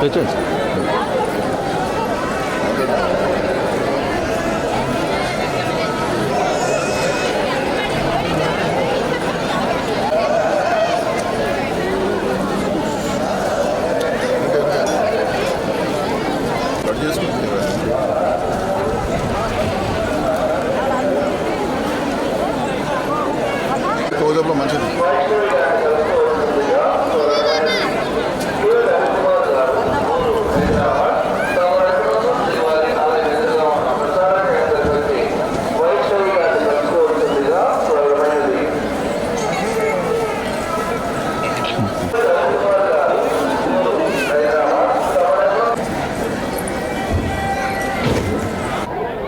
మంచిది.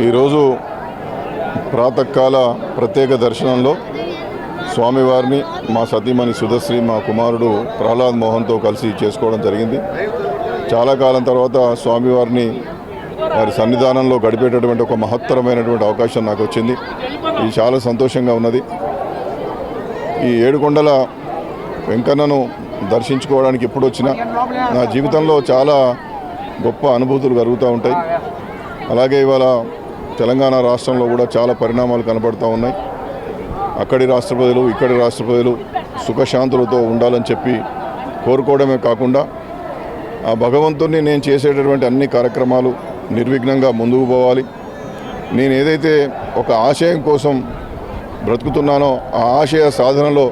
ఈరోజు ప్రాతకాల ప్రత్యేక దర్శనంలో స్వామివారిని మా సతీమణి సుధశ్రీ మా కుమారుడు ప్రహ్లాద్ మోహన్తో కలిసి చేసుకోవడం జరిగింది. చాలా కాలం తర్వాత స్వామివారిని వారి సన్నిధానంలో గడిపేటటువంటి ఒక మహత్తరమైనటువంటి అవకాశం నాకు వచ్చింది. ఇది చాలా సంతోషంగా ఉన్నది. ఈ ఏడుకొండల వెంకన్నను దర్శించుకోవడానికి ఎప్పుడు వచ్చినా నా జీవితంలో చాలా గొప్ప అనుభూతులు కలుగుతూ ఉంటాయి. అలాగే ఇవాళ తెలంగాణ రాష్ట్రంలో కూడా చాలా పరిణామాలు కనబడుతూ ఉన్నాయి. అక్కడి రాష్ట్ర ప్రజలు ఇక్కడి రాష్ట్ర ప్రజలు సుఖశాంతులతో ఉండాలని చెప్పి కోరుకోవడమే కాకుండా ఆ భగవంతుని నేను చేసేటటువంటి అన్ని కార్యక్రమాలు నిర్విఘ్నంగా ముందుకు పోవాలి. నేను ఏదైతే ఒక ఆశయం కోసం బ్రతుకుతున్నానో ఆ ఆశయ సాధనలో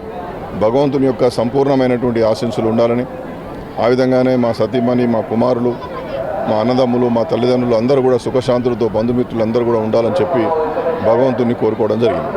భగవంతుని యొక్క సంపూర్ణమైనటువంటి ఆశీస్సులు ఉండాలని, ఆ విధంగానే మా సతీమణి మా కుమారులు మా అన్నదమ్ములు మా తల్లిదండ్రులు అందరూ కూడా సుఖశాంతులతో బంధుమిత్రులు అందరూ కూడా ఉండాలని చెప్పి భగవంతుని కోరుకోవడం జరిగింది.